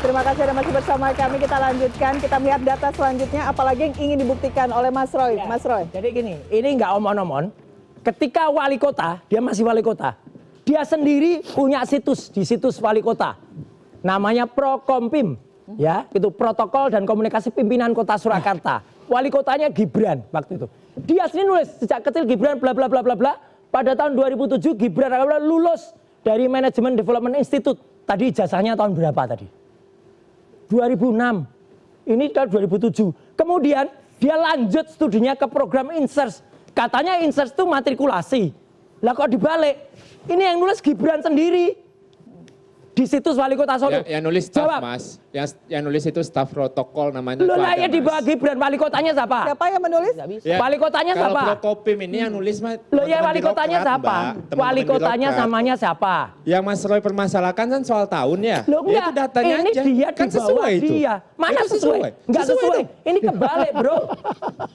Terima kasih Anda masih bersama kami. Kita lanjutkan, kita melihat data selanjutnya, apalagi yang ingin dibuktikan oleh Mas Roy. Ya, Mas Roy. Jadi gini, ini nggak omon-omon. Ketika wali kota, dia masih wali kota. Dia sendiri punya situs di situs wali kota. Namanya Prokompim. Ya, itu protokol dan komunikasi pimpinan kota Surakarta. Wali kotanya Gibran waktu itu. Dia sendiri nulis sejak kecil Gibran bla bla bla bla bla. Pada tahun 2007 Gibran lulus dari Management Development Institute. Tadi ijazahnya tahun berapa tadi? 2006. Ini tahun 2007. Kemudian dia lanjut studinya ke program Insers. Katanya Insers itu matrikulasi. Lah kok dibalik? Ini yang nulis Gibran sendiri. Di situs wali kota Solo. Yang nulis staf, Mas. Yang nulis itu staf protokol namanya. Loh lah ya di bawah Gibran, wali kotanya siapa? Siapa yang menulis? Ya, wali kotanya siapa? Kalau Prokopim ini yang nulis mah. Loh ya wali kotanya siapa? Wali kotanya namanya siapa? Yang Mas Roy permasalahkan kan soal tahun ya. Loh enggak, itu datanya ini aja. dia Kan di bawah sesuai itu. dia. Mana Itu sesuai? Enggak sesuai. itu. Ini kebalik bro.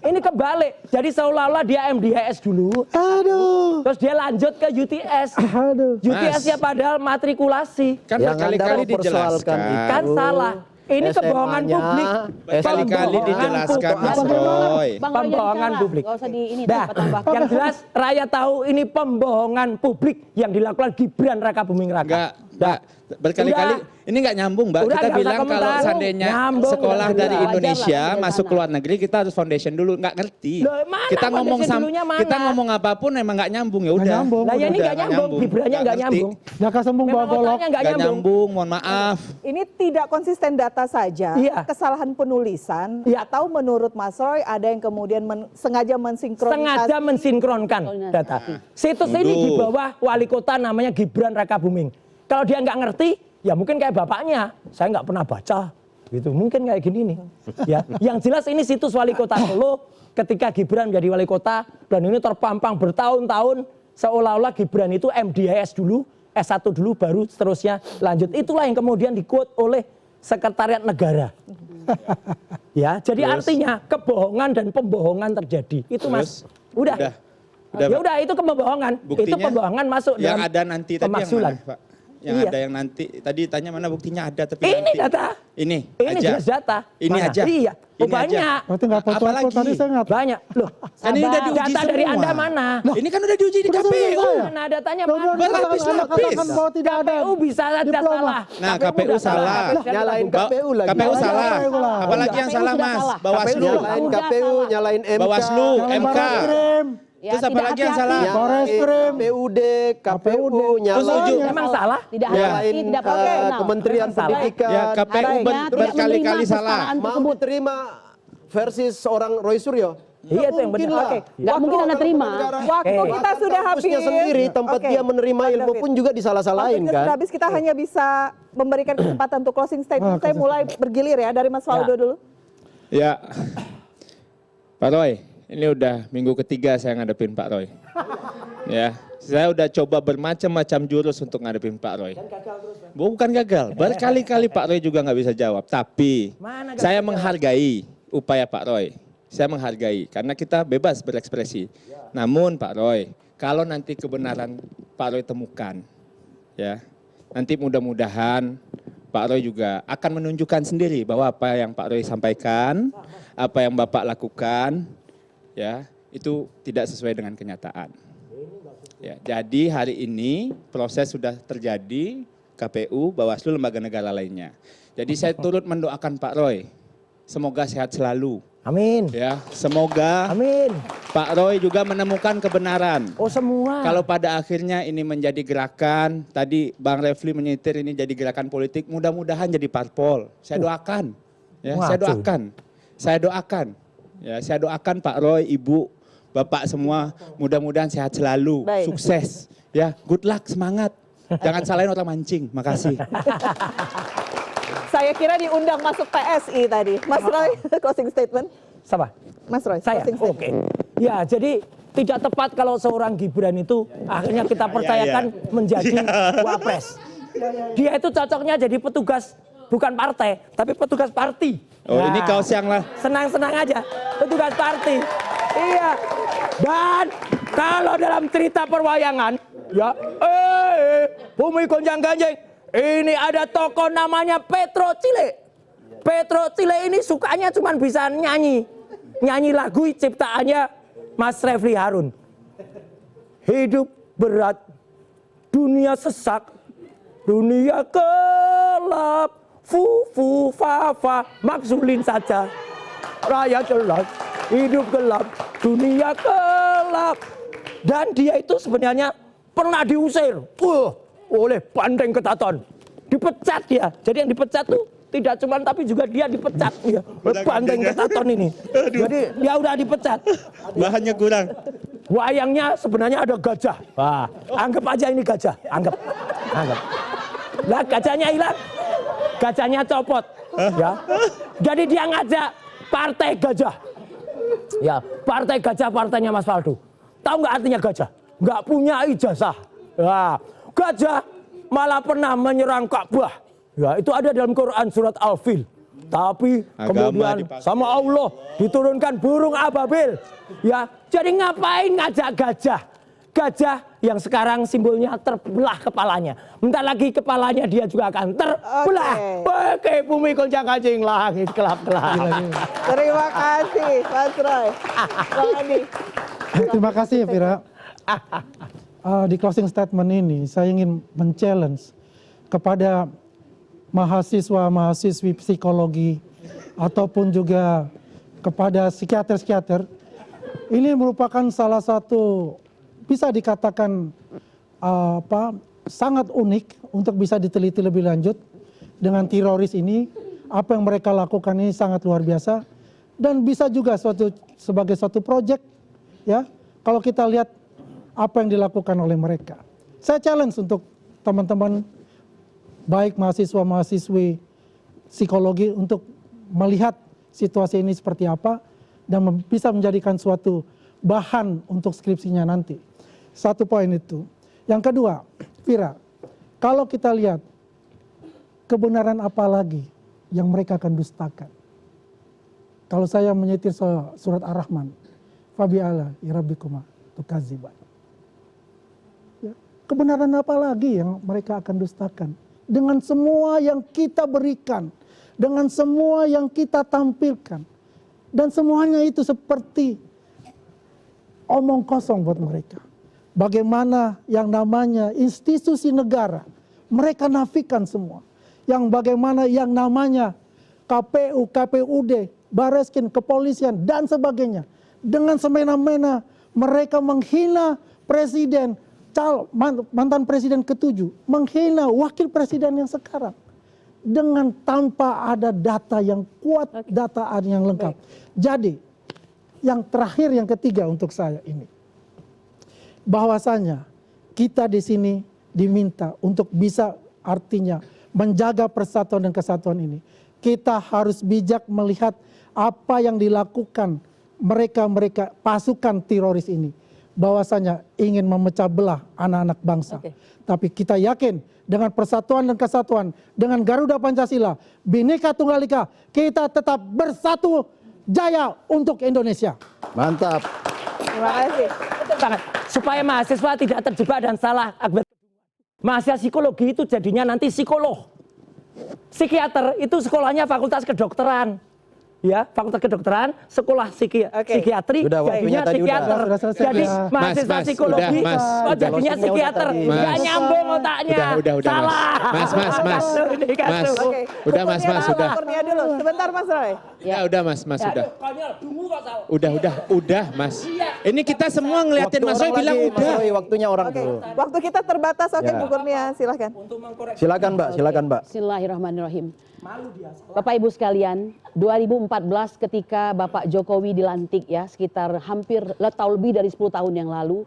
Ini kebalik. Jadi seolah-olah dia MDHS dulu. Aduh. Terus dia lanjut ke UTS. Aduh. UTS-nya padahal matrikulasi. Kan Yang berkali-kali Anda mempersoalkan dijelaskan. Kan salah. Ini kebohongan SMA-nya, publik. Berkali-kali Pembohongan dijelaskan publik. Mas Roy. Pembohongan publik. Gak usah di ini Dah, tambah-tambah. yang jelas rakyat tahu ini pembohongan publik yang dilakukan Gibran Raka Buming Raka. Enggak, berkali-kali ini enggak nyambung, Mbak. Udah, Kita nggak usah bilang kalau komentar. seandainya Nyambung, sekolah udah dari jelas. Indonesia Wajar lah, masuk ke luar negeri kita harus foundation dulu, enggak ngerti. Loh, mana Kita ngomong foundation dulunya mana? kita ngomong apapun emang enggak nyambung ya udah. nyambung. Lah ya ini Udah, nggak nyambung, Gibrannya nggak ngerti. nyambung. Jaka sembung bawa Memang golok. otaknya nggak Nggak nyambung. nyambung, mohon maaf. Ini tidak konsisten data saja, Iya. kesalahan penulisan, Iya. atau menurut Mas Roy ada yang kemudian sengaja mensinkronisasi. Sengaja mensinkronkan data. Situs ini di bawah wali kota namanya Gibran Raka Buming. Kalau dia nggak ngerti, ya mungkin kayak bapaknya. Saya nggak pernah baca, gitu. Mungkin kayak gini nih. Ya, yang jelas ini situs wali kota Solo ketika Gibran menjadi wali kota dan ini terpampang bertahun-tahun seolah-olah Gibran itu MDHS dulu, S1 dulu, baru seterusnya lanjut. Itulah yang kemudian di-quote oleh Sekretariat Negara. Ya, jadi Terus? artinya kebohongan dan pembohongan terjadi. Itu Mas. Udah. Udah, Ya Pak. udah itu pembohongan. Itu Buktinya pembohongan masuk yang dalam ada nanti tadi yang pemakzulan. mana, Pak? Yang Iya. ada yang nanti tadi tanya mana buktinya ada tapi Ini nanti. data. Ini Ini aja. jelas data. Ini Mana? aja. Iya. Oh, Ini aja. banyak. Berarti nggak foto Apalagi? aku tadi saya nggak. Banyak. Loh, Kan ini udah diuji data dari semua. Anda mana? Ini kan udah diuji di Udah KPU. selesai. Mana datanya Loh, mana? Berlapis-lapis. katakan bahwa tidak ada. KPU bisa saja diploma. salah. Nah, KPU udah salah. Nyalain KPU lagi. KPU Nyalain salah. KPU lah. Apalagi yang KPU salah sudah Mas? salah. Bawaslu. Nyalain Udah KPU, salah. nyalain MK. Bawaslu, Nyalain MK. Barreskrim. Ya, Terus apa tidak lagi yang hati-hati. salah? Barreskrim. KPUD, KPU, Terus nyalain. ujuk. Memang salah. Tidak Ya. hati-hati, tidak profesional. Kementerian Memang salah. Pendidikan. Ya, KPU Harusnya tidak berkali-kali menerima salah. kesalahan Mau tersebut. terima versi seorang Roy Suryo. Iya itu yang Mungkin benar. lah. Oke. Nggak mungkin Anda terima. Waktu Oke. kita sudah habis. Kampusnya sendiri, tempat Oke. dia menerima Pak ilmu David. pun juga disalah-salahin Waktunya kan. sudah habis, kita hanya bisa memberikan kesempatan untuk closing statement. Saya mulai bergilir ya dari Mas Waldo dulu. Ya. Pak Roy, ini udah minggu ketiga saya ngadepin Pak Roy. Ya, saya udah coba bermacam-macam jurus untuk ngadepin Pak Roy. Bukan gagal, berkali-kali Pak Roy juga nggak bisa jawab. Tapi Mana gagal? saya menghargai upaya Pak Roy. Saya menghargai karena kita bebas berekspresi. Namun Pak Roy, kalau nanti kebenaran Pak Roy temukan, ya nanti mudah-mudahan Pak Roy juga akan menunjukkan sendiri bahwa apa yang Pak Roy sampaikan, apa yang Bapak lakukan, ya itu tidak sesuai dengan kenyataan. Ya, jadi hari ini proses sudah terjadi, KPU, Bawaslu, lembaga negara lainnya. Jadi saya turut mendoakan Pak Roy, semoga sehat selalu. Amin. Ya, semoga Amin. Pak Roy juga menemukan kebenaran. Oh semua. Kalau pada akhirnya ini menjadi gerakan, tadi Bang Refli menyitir ini jadi gerakan politik, mudah-mudahan jadi parpol. Saya doakan. Ya, saya Waduh. doakan. Saya doakan. Ya, saya doakan Pak Roy, Ibu, Bapak semua mudah-mudahan sehat selalu, Baik. sukses. Ya, good luck, semangat. Jangan salahin orang mancing. Makasih. Saya kira diundang masuk PSI tadi. Mas Roy, closing statement. Siapa? Mas Roy, Saya? closing statement. Oke. Ya, jadi tidak tepat kalau seorang Gibran itu akhirnya kita percayakan menjadi wapres. Dia itu cocoknya jadi petugas bukan partai, tapi petugas parti. Oh, ini kaos yang lah. Senang-senang aja, petugas parti. Iya. Dan kalau dalam cerita perwayangan, ya, bumi gonjang-ganjing, Ini ada tokoh namanya Petro Cile. Petro Cile ini sukanya cuma bisa nyanyi. Nyanyi lagu ciptaannya Mas Refli Harun. Hidup berat, dunia sesak, dunia gelap, fu fa fa, maksulin saja. Rakyat jelas, hidup gelap, dunia gelap. Dan dia itu sebenarnya pernah diusir oleh Banteng Ketaton. Dipecat dia. Jadi yang dipecat tuh tidak cuma tapi juga dia dipecat ya. Banteng Ketaton ini. Jadi dia udah dipecat. Bahannya kurang. Wayangnya sebenarnya ada gajah. Wah, anggap aja ini gajah. Anggap. Lah gajahnya hilang. Gajahnya copot. Ya. Jadi dia ngajak partai gajah. Ya, partai gajah partainya Mas Faldo. Tahu nggak artinya gajah? Nggak punya ijazah. Ya, gajah malah pernah menyerang Ka'bah. Ya, itu ada dalam Quran surat Al-Fil. Tapi kemudian sama Allah diturunkan burung ababil. Ya, jadi ngapain ngajak gajah? Gajah yang sekarang simbolnya terbelah kepalanya. Bentar lagi kepalanya dia juga akan terbelah. Oke, bumi goncang kancing langit gelap-gelap. Terima kasih, Mas Roy. Bang Andi. Terima kasih ya Vira. Di closing statement ini saya ingin men-challenge kepada mahasiswa-mahasiswi psikologi ataupun juga kepada psikiater-psikiater. Ini merupakan salah satu bisa dikatakan sangat unik untuk bisa diteliti lebih lanjut dengan teroris ini. Apa yang mereka lakukan ini sangat luar biasa dan bisa juga sebagai suatu proyek ya. Kalau kita lihat apa yang dilakukan oleh mereka. Saya challenge untuk teman-teman baik mahasiswa-mahasiswi psikologi untuk melihat situasi ini seperti apa dan bisa menjadikan suatu bahan untuk skripsinya nanti. Satu poin itu. Yang kedua, Vira, kalau kita lihat kebenaran apa lagi yang mereka akan dustakan. Kalau saya menyetir surat Ar-Rahman, Fabi'ala irabbikuma tukadziban. Ya, kebenaran apa lagi yang mereka akan dustakan? Dengan semua yang kita berikan, dengan semua yang kita tampilkan. Dan semuanya itu seperti omong kosong buat mereka. Bagaimana yang namanya institusi negara, mereka nafikan semua. Yang bagaimana yang namanya KPU, KPUD, Bareskrim, kepolisian, dan sebagainya. Dengan semena-mena mereka menghina presiden, mantan presiden ke-7, menghina wakil presiden yang sekarang. Dengan tanpa ada data yang kuat, data yang lengkap. Jadi, yang terakhir, yang ketiga untuk saya ini. Bahwasanya kita di sini diminta untuk bisa artinya menjaga persatuan dan kesatuan ini. Kita harus bijak melihat apa yang dilakukan mereka pasukan teroris ini. Bahwasanya ingin memecah belah anak-anak bangsa. Tapi kita yakin dengan persatuan dan kesatuan, dengan Garuda Pancasila, Bhinneka Tunggal Ika, kita tetap bersatu jaya untuk Indonesia. Mantap. Terima kasih. Sangat. Supaya mahasiswa tidak terjebak dan salah akibat mahasiswa psikologi itu jadinya nanti psikolog. Psikiater itu sekolahnya fakultas kedokteran. Ya, fakultas kedokteran, sekolah psikiatri, jadinya psikiater. Jadi mahasiswa psikologi, jadinya psikiater. Nggak nyambung otaknya. Salah. Mas. Udah Mas. Kurnia dulu, sebentar Mas Roy. Ya udah Mas, udah. Udah Mas. Ini kita semua ngeliatin Mas Roy bilang udah. Waktunya orang dulu. Waktu kita terbatas, Bu Kurnia, silahkan. Silakan Mbak. Bismillahirrahmanirrahim. Bapak Ibu sekalian, 2014 ketika Bapak Jokowi dilantik ya, sekitar hampir lebih dari 10 tahun yang lalu,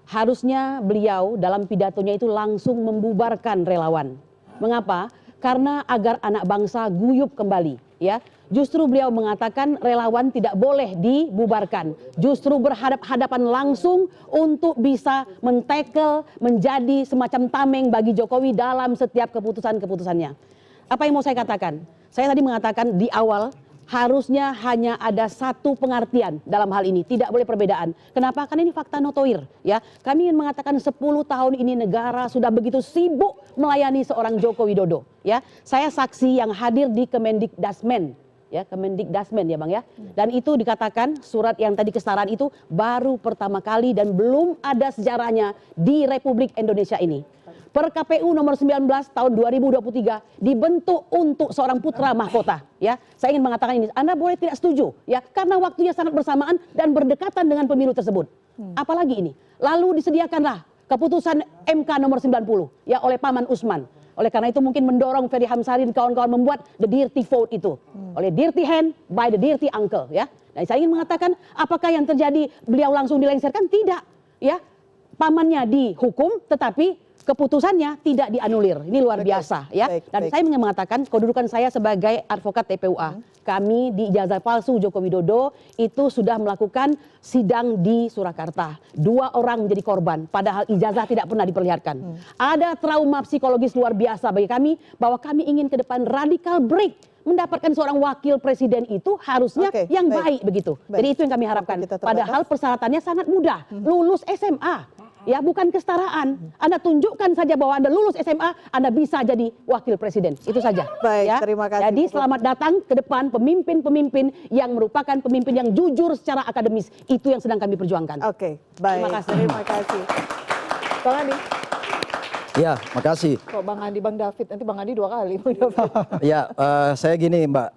harusnya beliau dalam pidatonya itu langsung membubarkan relawan. Mengapa? Karena agar anak bangsa guyup kembali ya. Justru beliau mengatakan relawan tidak boleh dibubarkan. Justru berhadap-hadapan langsung untuk bisa men-tackle, menjadi semacam tameng bagi Jokowi dalam setiap keputusan-keputusannya. Apa yang mau saya katakan? Saya tadi mengatakan di awal harusnya hanya ada satu pengertian dalam hal ini, tidak boleh perbedaan. Kenapa? Karena ini fakta notoir, ya. Kami ingin mengatakan 10 tahun ini negara sudah begitu sibuk melayani seorang Joko Widodo, ya. Saya saksi yang hadir di Kemendikdasmen, ya, Kemendikdasmen ya Bang ya. Dan itu dikatakan surat yang tadi kesetaraan itu baru pertama kali dan belum ada sejarahnya di Republik Indonesia ini. Per KPU nomor 19 tahun 2023 dibentuk untuk seorang putra mahkota, ya. Saya ingin mengatakan ini, Anda boleh tidak setuju, ya, karena waktunya sangat bersamaan dan berdekatan dengan pemilu tersebut. Apalagi ini. Lalu disediakanlah keputusan MK nomor 90, ya, oleh Paman Usman. Oleh karena itu mungkin mendorong Ferry Hamsari dan kawan-kawan membuat the dirty vote itu. Oleh dirty hand by the dirty uncle, ya. Dan saya ingin mengatakan apakah yang terjadi beliau langsung dilengsarkan? Tidak, ya. Pamannya dihukum tetapi keputusannya tidak dianulir. Ini luar biasa, ya. Dan saya ingin mengatakan kedudukan saya sebagai advokat TPUA. Kami di ijazah palsu Joko Widodo itu sudah melakukan sidang di Surakarta. 2 orang menjadi korban, padahal ijazah tidak pernah diperlihatkan. Ada trauma psikologis luar biasa bagi kami bahwa kami ingin ke depan radical break. Mendapatkan seorang wakil presiden itu harusnya yang baik begitu. Jadi itu yang kami harapkan. Padahal persyaratannya sangat mudah. Lulus SMA. Ya, bukan kesetaraan. Anda tunjukkan saja bahwa Anda lulus SMA, Anda bisa jadi wakil presiden. Itu saja. Baik, ya. terima kasih. Jadi selamat datang ke depan pemimpin-pemimpin yang merupakan pemimpin yang jujur secara akademis. Itu yang sedang kami perjuangkan. Oke, baik. Terima kasih. Terima kasih. Bang Andi. Ya, makasih. Kok Bang Andi, Bang David? Nanti Bang Andi 2 kali. Bang David. Ya, saya gini Mbak,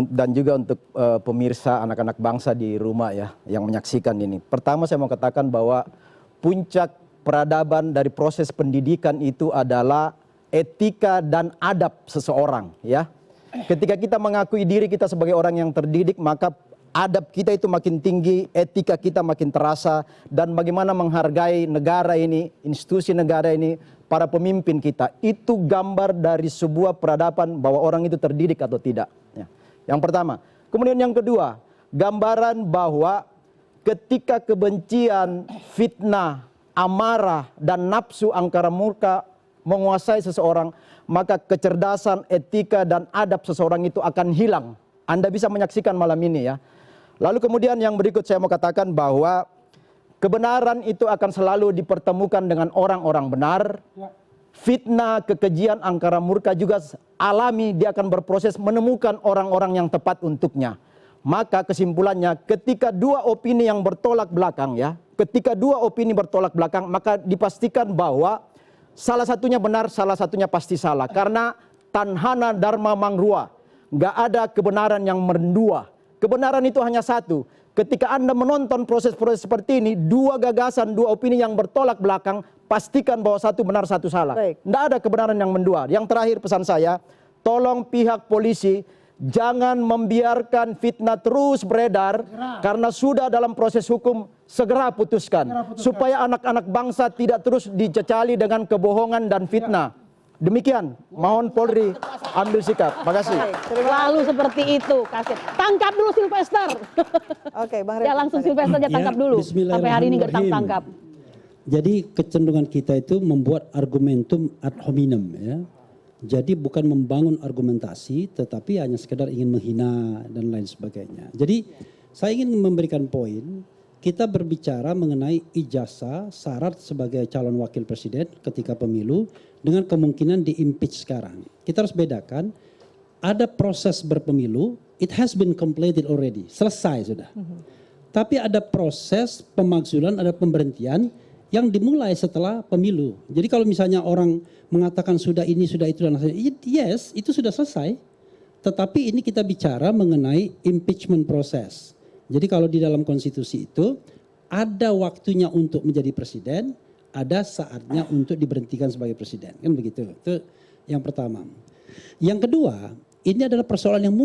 dan juga untuk pemirsa anak-anak bangsa di rumah ya, yang menyaksikan ini. Pertama saya mau katakan bahwa puncak peradaban dari proses pendidikan itu adalah etika dan adab seseorang, ya. Ketika kita mengakui diri kita sebagai orang yang terdidik, maka adab kita itu makin tinggi, etika kita makin terasa, dan bagaimana menghargai negara ini, institusi negara ini, para pemimpin kita. Itu gambar dari sebuah peradaban bahwa orang itu terdidik atau tidak. Ya. Yang pertama. Kemudian yang kedua, gambaran bahwa ketika kebencian, fitnah, amarah, dan nafsu angkara murka menguasai seseorang, maka kecerdasan, etika, dan adab seseorang itu akan hilang. Anda bisa menyaksikan malam ini ya. Lalu kemudian yang berikut saya mau katakan bahwa kebenaran itu akan selalu dipertemukan dengan orang-orang benar. Fitnah, kekejian, angkara murka juga alami, dia akan berproses menemukan orang-orang yang tepat untuknya. Maka kesimpulannya ketika 2 opini yang bertolak belakang ya, ketika 2 opini bertolak belakang, maka dipastikan bahwa salah satunya benar, salah satunya pasti salah. Karena tanhana dharma mangrua, nggak ada kebenaran yang mendua. Kebenaran itu hanya satu. Ketika Anda menonton proses-proses seperti ini, 2 gagasan, 2 opini yang bertolak belakang, pastikan bahwa satu benar, satu salah. Nggak ada kebenaran yang mendua. Yang terakhir pesan saya, tolong pihak polisi jangan membiarkan fitnah terus beredar, karena sudah dalam proses hukum, segera putuskan. Supaya anak-anak bangsa tidak terus dicecali dengan kebohongan dan fitnah. Demikian, mohon Polri ambil sikap. Makasih. Selalu seperti itu. Kasih. Tangkap dulu Sylvester. Oke, Bang Ya langsung Sylvester aja tangkap dulu. Sampai hari ini nggak tangkap. Jadi kecenderungan kita itu membuat argumentum ad hominem ya. Jadi bukan membangun argumentasi, tetapi hanya sekedar ingin menghina dan lain sebagainya. Jadi saya ingin memberikan poin, kita berbicara mengenai ijazah syarat sebagai calon wakil presiden ketika pemilu dengan kemungkinan di-impeach sekarang. Kita harus bedakan, ada proses berpemilu, it has been completed already, selesai sudah. Tapi ada proses pemakzulan, ada pemberhentian yang dimulai setelah pemilu. Jadi kalau misalnya orang mengatakan sudah ini, sudah itu, dan yes, itu sudah selesai. Tetapi ini kita bicara mengenai impeachment proses. Jadi kalau di dalam konstitusi itu, ada waktunya untuk menjadi presiden, ada saatnya untuk diberhentikan sebagai presiden. Kan begitu. Itu yang pertama. Yang kedua, ini adalah persoalan yang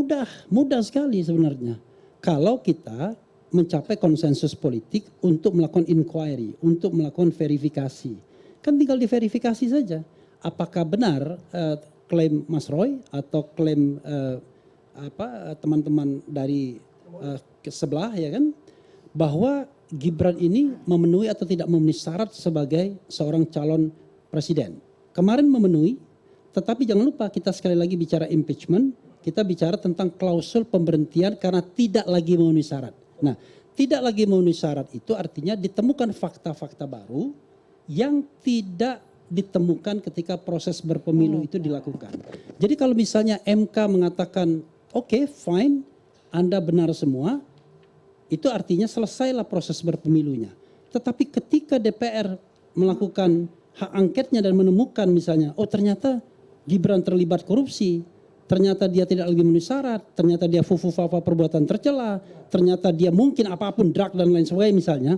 mudah sekali sebenarnya. Kalau kita mencapai konsensus politik untuk melakukan inquiry, untuk melakukan verifikasi. Kan tinggal diverifikasi saja. Apakah benar klaim Mas Roy atau klaim teman-teman dari sebelah ya kan, bahwa Gibran ini memenuhi atau tidak memenuhi syarat sebagai seorang calon presiden. Kemarin memenuhi, tetapi jangan lupa kita sekali lagi bicara impeachment, Kita bicara tentang klausul pemberhentian karena tidak lagi memenuhi syarat. Nah, tidak lagi memenuhi syarat itu artinya ditemukan fakta-fakta baru yang tidak ditemukan ketika proses berpemilu itu dilakukan. Jadi kalau misalnya MK mengatakan, oke, fine, Anda benar semua, itu artinya selesailah proses berpemilunya. Tetapi ketika DPR melakukan hak angketnya dan menemukan misalnya, oh ternyata Gibran terlibat korupsi, ternyata dia tidak lagi memenuhi syarat, ternyata dia fufu-fafa perbuatan tercela, ternyata dia mungkin apapun drug dan lain sebagainya misalnya,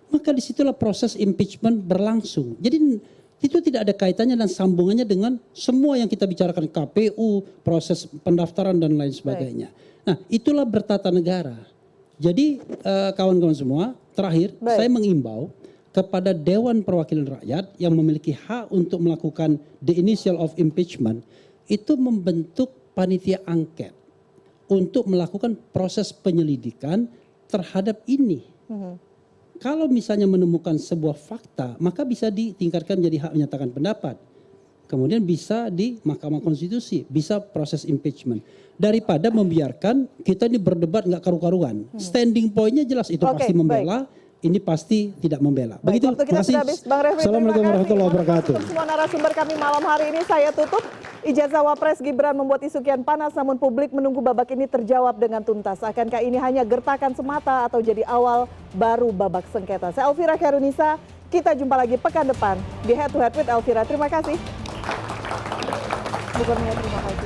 maka disitulah proses impeachment berlangsung. Jadi itu tidak ada kaitannya dan sambungannya dengan semua yang kita bicarakan KPU, proses pendaftaran dan lain sebagainya. Nah itulah bertata negara. Jadi kawan-kawan semua, terakhir saya mengimbau kepada Dewan Perwakilan Rakyat yang memiliki hak untuk melakukan the initial of impeachment, itu membentuk panitia angket untuk melakukan proses penyelidikan terhadap ini. Kalau misalnya menemukan sebuah fakta, maka bisa ditingkatkan jadi hak menyatakan pendapat. Kemudian bisa di Mahkamah Konstitusi, bisa proses impeachment. Daripada membiarkan kita ini berdebat nggak karu-karuan. Standing point-nya jelas, itu pasti membela, ini pasti tidak membela. Baik, Begitu, waktu kita sudah habis. Bang Refli, Assalamualaikum warahmatullahi wabarakatuh. Untuk semua narasumber kami malam hari ini saya tutup. Ijazah Wapres Gibran membuat isu kian panas, namun publik menunggu babak ini terjawab dengan tuntas. Akankah ini hanya gertakan semata atau jadi awal baru babak sengketa? Saya Elvira Khairunisa, kita jumpa lagi pekan depan di Head to Head with Elvira. Terima kasih. Terima kasih.